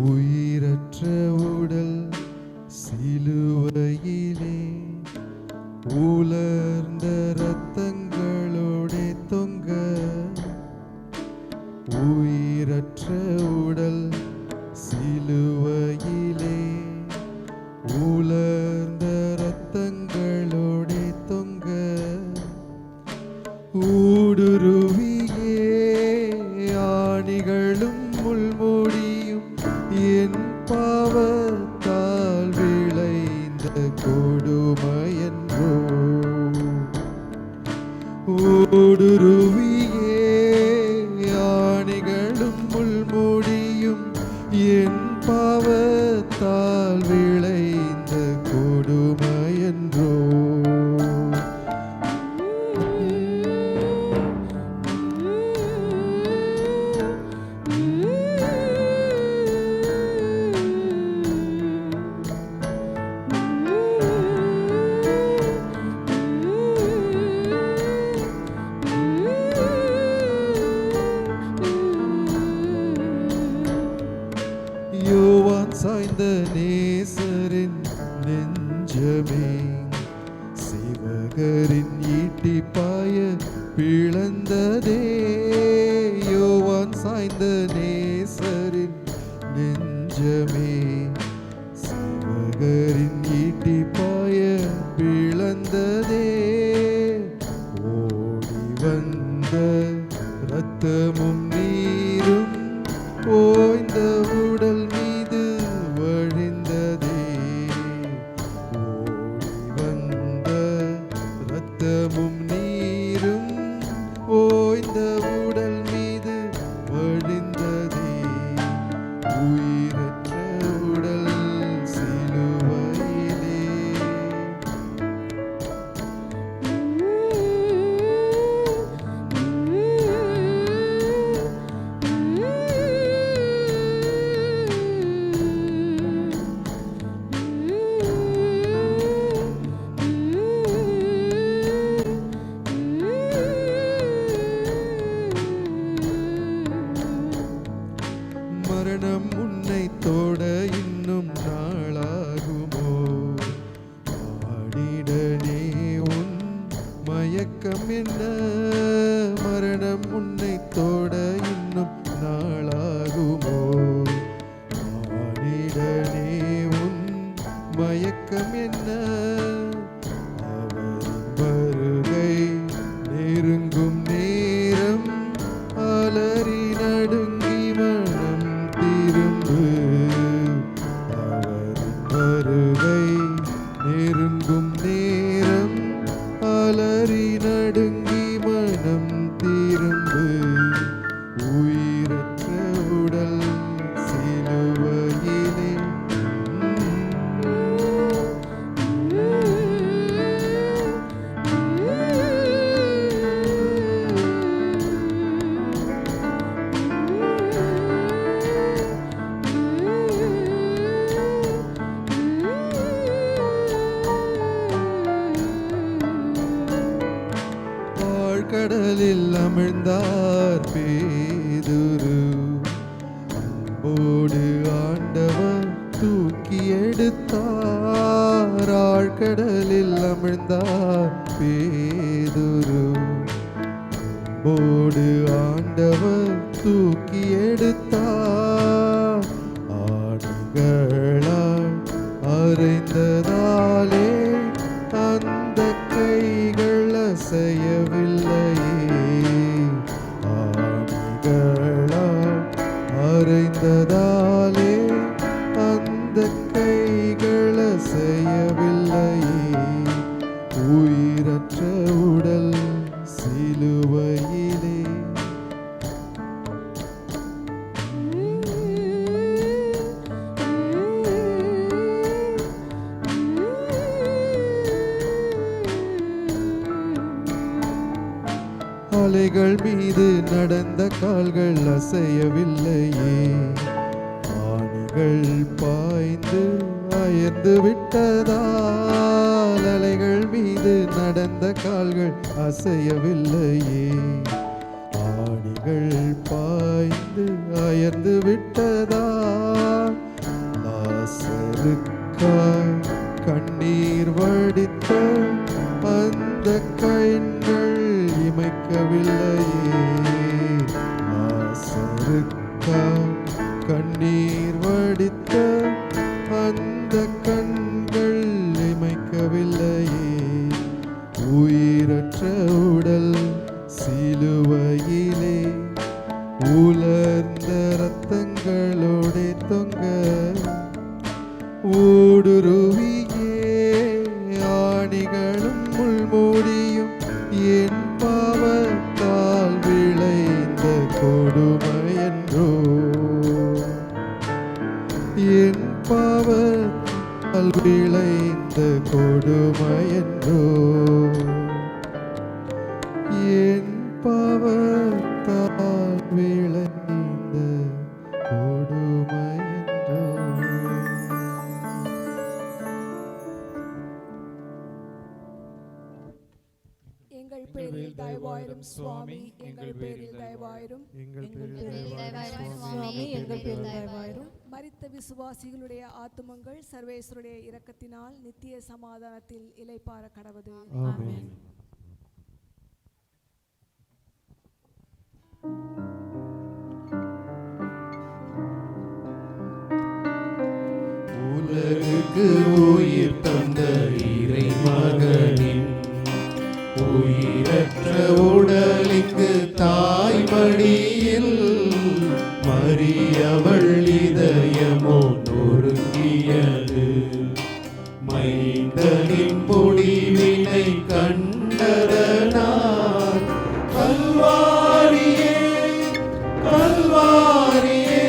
உயிரற்ற உடல் சிலுவையிலே உலர்ந்த இரத்தங்களோடே தொங்க, உயிரற்ற உடல் சிலுவையிலே உலர்ந்த இரத்தங்களோடே தொங்க, ஊடுருவியே ஆணிகளும் முள்முடியும் என் பாவத்தால் விளைந்த கொடுமையன்றோ, ஊடுருவியே ஆணிகளும் முள்முடியும் என் சாய்ந்த நேசரின் நெஞ்சமே சிவகரின் ஈட்டி பாய பிளந்ததே யோவான் சாய்ந்த நேசரின் நெஞ்சமே சிவகரின் ஈட்டி பாய பிளந்ததே ஓடி வந்த இரத்தமும் நீரும் ஓய்ந்த உடல் மீது வழிந்ததே ஓடி வந்த இரத்தமும் நீரும் ஓய்ந்த உடல் மீது வழிந்ததே உயிரற்ற உடல் சிலுவையிலே மரணம் உன்னை தோட இன்னும் நாளாகுமோ ஆடிடனே உன் மயக்கம் என்ன மரணம் உன்னை தோட இன்னும் நாளாகுமோ ஆடிடனே உன் மயக்கம் என்ன அவரின் வருகை நெருங்கும் நேரம் அலறி நடுங்கி மனம் திரும்பு அவரின் வருகை நெருங்கும் நேரம் அலறி நடுங்கி மனம் திரும்பு உயிரற்ற உடல் சிலுவையிலே ஆழ்கடலில் அமிழ்ந்தார் பேதுரு அன்போடு ஆண்டவர் தூக்கி எடுத்தார் ஆழ்கடலில் அமிழ்ந்தார் பேதுரு அன்போடு ஆண்டவர் தூக்கி எடுத்தார் ஆடுகளால் அறைந்ததாலே அந்த கைகள் அசையவில்லையே ஆணிகளால் அறைந்ததாலே அந்த கைகள் அசையவில்லையே உயிரற்ற உடல் சிலுவையிலே அலைகள் மீது நடந்த கால்கள் அசையவில்லையே ஆணிகள் பாய்ந்து அயர்ந்து விட்டதால் அலைகள் மீது நடந்த கால்கள் அசையவில்லையே ஆணிகள் பாய்ந்து அயர்ந்து விட்டதால் லாசருக்காய் கண்ணீர் வடித்த அந்த கண்கள் இமைக்கவில்லையே லாசருக்காய் கண்ணீர் வடித்த அந்த கண்கள் இமைக்கவில்லையே உயிரற்ற உடல் சிலுவையிலே உலர்ந்த இரத்தங்களோடே தொங்க ஊடுருவியே ஆணிகளும் முள்மூடியும் என் பாவத்தால் விளைந்த கொடுமையன்றோ என் பாவத்தால் விளைந்த கொடுமையன்றோ என் பாவத்தால் விளைந்த கொடுமையன்றோ. எங்கள் பேரில் தயவாயிரும் சுவாமி, எங்கள் பேரில் தயவாயிரும். தயவாயிரும். எங்கள் பேரில் தயவாயிரும் சுவாமி, எங்கள் பேரில் தயவாயிரும். மரித்த விசுவாசிகளுடைய ஆத்துமங்கள் சர்வேஸ்வருடைய இரக்கத்தினால் நித்திய சமாதானத்தில் இளைப்பாற கடவது. ஆமென். உலகுக்கு உயிர் தந்த இறைமகனின் உயிரற்ற உடலுக்கு தாய்மடியில் மரியவள் இதயமோ நொறுங்கியது. மைந்தனின் முடிவினை கண்டதனார் கல்வாரியே கல்வாரியே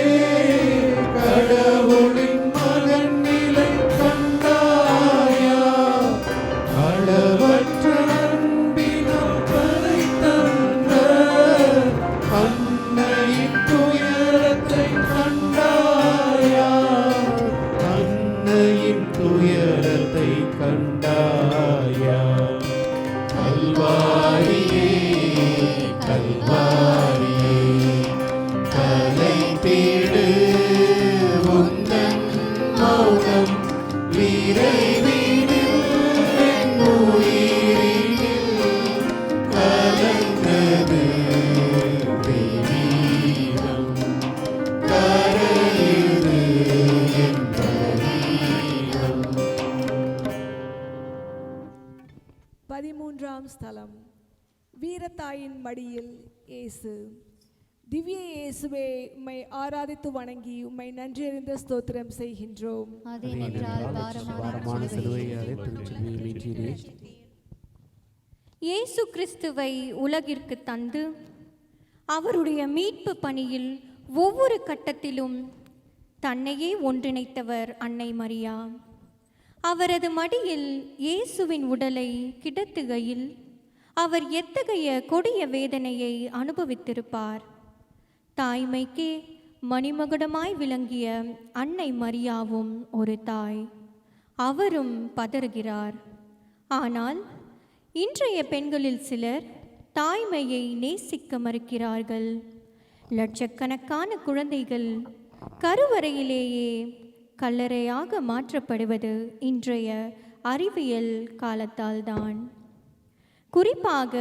கடவுளின் மகன் நிலை கண்டாயா. அளவற்ற அன்பினால் கரை தந்த அன்னையின் துயரத்தை கண்டாயா. அன்னையின் துயரத்தை கண்டாயா. கல்வாரியே கல்வாரியே கலைத்திடு உந்தன் மௌனம் விரைவினில் என் உயிரினில் கலந்தது தெய்வீகம் கரையுது என் பலவீனம். 13ஆம் ஸ்தலம். வீரத்தாயின் மடியில் இயேசு. திவ்ய இயேசுவே, உம்மை ஆராதித்து வணங்கி உம்மை நன்றியறிந்த ஸ்தோத்திரம் செய்கின்றோம். அதேனென்றால் பாரமான சிலுவையை திருச்செவியை மீட்டீரே. இயேசு கிறிஸ்துவை உலகிற்கு தந்து அவருடைய மீட்பு பணியில் ஒவ்வொரு கட்டத்திலும் தன்னையே ஒன்றிணைத்தவர் அன்னை மரியா. அவரது மடியில் இயேசுவின் உடலை கிடத்துகையில் அவர் எத்தகைய கொடிய வேதனையை அனுபவித்திருப்பார். தாய்மைக்கே மணிமகுடமாய் விளங்கிய அன்னை மரியாவும் ஒரு தாய். அவரும் பதறுகிறார். ஆனால் இன்றைய பெண்களில் சிலர் தாய்மையை நேசிக்க மறுக்கிறார்கள். லட்சக்கணக்கான குழந்தைகள் கருவறையிலேயே கல்லறையாக மாற்றப்படுவது இன்றைய அறிவியல் காலத்தால்தான். குறிப்பாக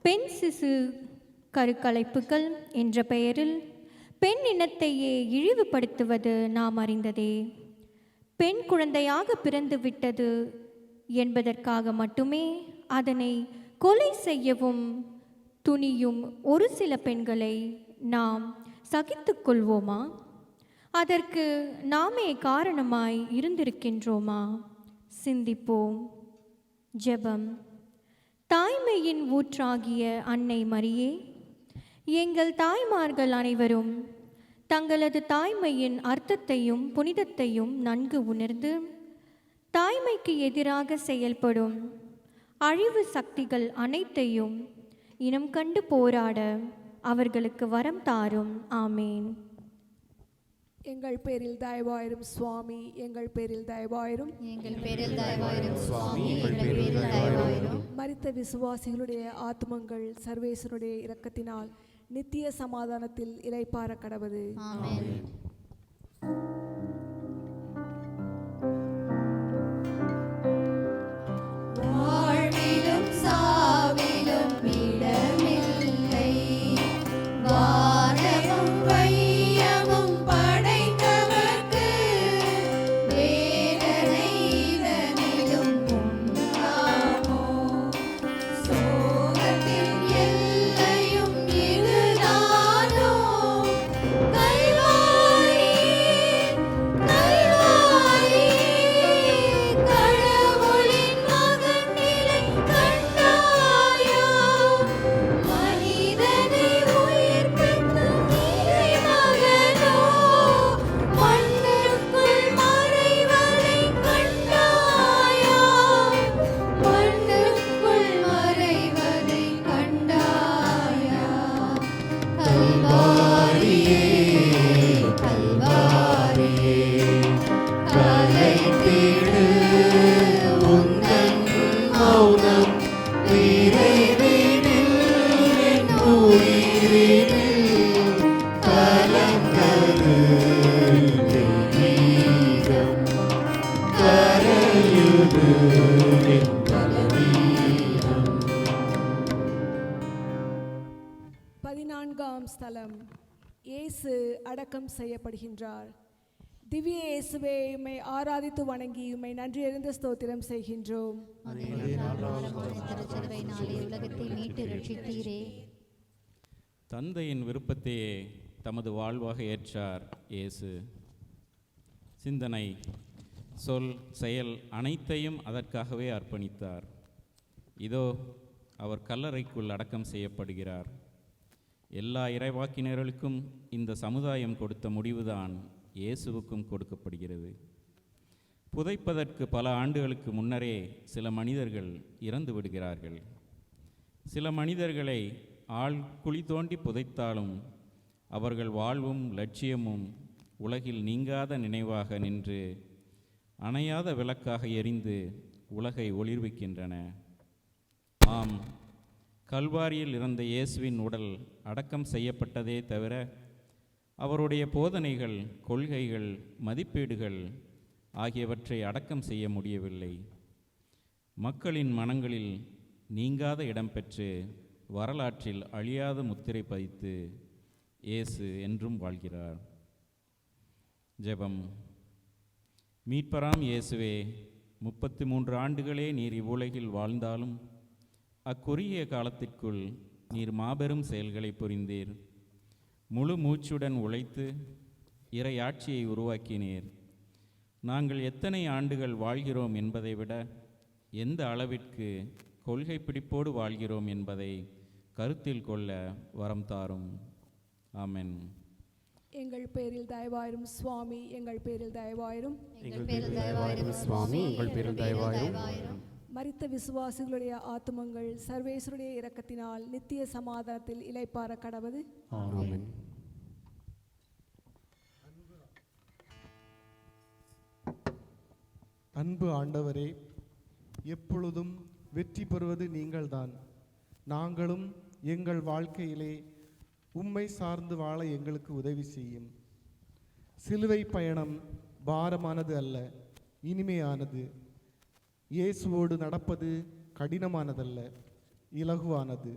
பெண் சிசு கருக்கலைப்புகள் என்ற பெயரில் பெண் இனத்தையே இழிவுபடுத்துவது நாம் அறிந்ததே. பெண் குழந்தையாக பிறந்து விட்டது என்பதற்காக மட்டுமே அதனை கொலை செய்யவும் துணியும் ஒரு சில பெண்களை நாம் சகித்துக் கொள்வோமா? அதற்கு நாமே காரணமாய் இருந்திருக்கின்றோமா? சிந்திப்போம். ஜெபம். தாய்மையின் ஊற்றாகிய அன்னை மரியே, எங்கள் தாய்மார்கள் அனைவரும் தங்களது தாய்மையின் அர்த்தத்தையும் புனிதத்தையும் நன்கு உணர்ந்து தாய்மைக்கு எதிராக செயல்படும் அழிவு சக்திகள் அனைத்தையும் இனம் கண்டு போராட அவர்களுக்கு வரம் தாரும். ஆமேன். எங்கள் பேரில் தயவாயிரும் சுவாமி, எங்கள் பேரில் தயவாயிரும். எங்கள் பேரில் தயவாயிரும் சுவாமி, எங்கள் பேரில் தயவாயிரும். மரித்த விசுவாசிகளுடைய ஆத்மங்கள் சர்வேஸ்வருடைய இரக்கத்தினால் நித்திய சமாதானத்தில் இளைப்பாற கடவது. ஆமென். வாழ்விலும் சாவிலும் இடமில்லை, வானமும் வையமும் படைத்தவர்க்கு வேதனை இதனிலும் உண்டாமோ? சோகத்தின் எல்லையும் இதுதானோ? கல்வாரி கல்வாரி கடவுளின் மகன் நிலை கண்டாயா? மனிதனை உயிர்ப்பிக்கும் இறைமகனோ மண்ணுக்குள் மறைவதை கண்டாயா? மண்ணுக்குள் மறைவதை கண்டாயா? கல்வாரியே கல்வாரியே கலைத்திடு உந்தன் மௌனம் விரைவினில் என் உயிரினில் ஸ்தலம். இயேசு அடக்கம் செய்யப்படுகின்றார். திவ்ய இயேசுவே, உம்மை ஆராதித்து வணங்கி உம்மை நன்றி அறிந்த ஸ்தோத்திரம் செய்கின்றோம். உலகத்தை மீட்டு ரட்சித்தீரே. தந்தையின் விருப்பத்தையே தமது வாழ்வாக ஏற்றார் இயேசு. சிந்தனை, சொல், செயல் அனைத்தையும் அதற்காகவே அர்ப்பணித்தார். இதோ அவர் கல்லறைக்குள் அடக்கம் செய்யப்படுகிறார். எல்லா இறைவாக்கினர்களுக்கும் இந்த சமுதாயம் கொடுத்த முடிவுதான் இயேசுவுக்கும் கொடுக்கப்படுகிறது. புதைப்பதற்கு பல ஆண்டுகளுக்கு முன்னரே சில மனிதர்கள் இறந்து விடுகிறார்கள். சில மனிதர்களை ஆள் குழி தோண்டி புதைத்தாலும் அவர்கள் வாழ்வும் லட்சியமும் உலகில் நீங்காத நினைவாக நின்று அணையாத விளக்காக எரிந்து உலகை ஒளிர்விக்கின்றன. ஆம், கல்வாரியில் இறந்த இயேசுவின் உடல் அடக்கம் செய்யப்பட்டதே தவிர அவருடைய போதனைகள், கொள்கைகள், மதிப்பீடுகள் ஆகியவற்றை அடக்கம் செய்ய முடியவில்லை. மக்களின் மனங்களில் நீங்காத இடம் பெற்று வரலாற்றில் அழியாத முத்திரை பதித்து இயேசு என்றும் வாழ்கிறார். ஜெபம். மீட்பராம் இயேசுவே, 33 ஆண்டுகளே நீர் இவ்வுலகில் வாழ்ந்தாலும் அக்குறுகிய காலத்திற்குள் நீர் மாபெரும் செயல்களை புரிந்தீர். முழு மூச்சுடன் உழைத்து இறையாட்சியை உருவாக்கினீர். நாங்கள் எத்தனை ஆண்டுகள் வாழ்கிறோம் என்பதை விட எந்த அளவிற்கு கொள்கை பிடிப்போடு வாழ்கிறோம் என்பதை கருத்தில் கொள்ள வரம் தாரும். ஆமென். எங்கள் பேரில் தயவாயிரும் சுவாமி, எங்கள் பேரில் தயவாயிரும். எங்கள் பேரில் தயவாயிரும் சுவாமி, எங்கள் பேரில் தயவாயிரும். மரித்த விசுவாசிகளுடைய ஆத்துமங்கள் சர்வேஸ்வருடைய இரக்கத்தினால் நித்திய சமாதானத்தில் இளைப்பாற கடவது. ஆமென். அன்பு ஆண்டவரே, எப்பொழுதும் வெற்றி பெறுவது நீங்கள்தான். நாங்களும் எங்கள் வாழ்க்கையிலே உம்மை சார்ந்து வாழ எங்களுக்கு உதவி செய்யும். சிலுவை பயணம் பாரமானது அல்ல, இனிமையானது. இயேசுவோடு நடப்பது கடினமானதல்ல, இலகுவானது.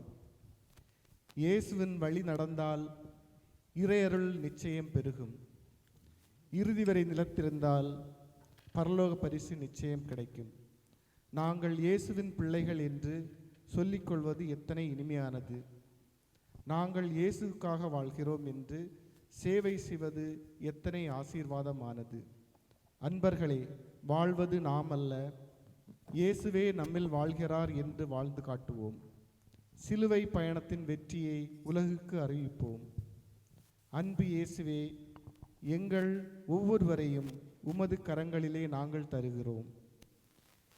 இயேசுவின் வழி நடந்தால் இறையருள் நிச்சயம் பெருகும். இறுதி வரை நிலைத்திருந்தால் பரலோக பரிசு நிச்சயம் கிடைக்கும். நாங்கள் இயேசுவின் பிள்ளைகள் என்று சொல்லிக்கொள்வது எத்தனை இனிமையானது. நாங்கள் இயேசுக்காக வாழ்கிறோம் என்று சேவை செய்வது எத்தனை ஆசீர்வாதமானது. அன்பர்களே, வாழ்வது நாம் அல்ல, இயேசுவே நம்மில் வாழ்கிறார் என்று வாழ்ந்து காட்டுவோம். சிலுவை பயணத்தின் வெற்றியை உலகுக்கு அறிவிப்போம். அன்பு இயேசுவே, எங்கள் ஒவ்வொருவரையும் உமது கரங்களிலே நாங்கள் தருகிறோம்.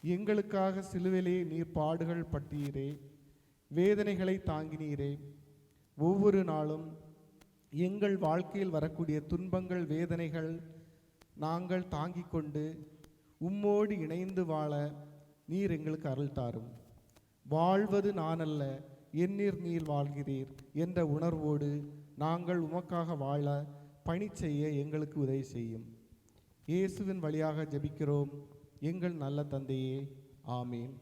எங்களுக்காக சிலுவிலே நீர் பாடுகள் பட்டீரே, வேதனைகளை தாங்கினீரே. ஒவ்வொரு நாளும் எங்கள் வாழ்க்கையில் வரக்கூடிய துன்பங்கள், வேதனைகள் நாங்கள் தாங்கிக் கொண்டு உம்மோடு இணைந்து வாழ நீர் எங்களுக்கு அருள் தாரும். வாழ்வது நானல்ல, என்னில் நீர் வாழ்கிறீர் என்ற உணர்வோடு நாங்கள் உமக்காக வாழ பணி செய்ய எங்களுக்கு உதவி செய்யும். இயேசுவின் வழியாக ஜெபிக்கிறோம் எங்கள் நல்ல தந்தையே. ஆமீன்.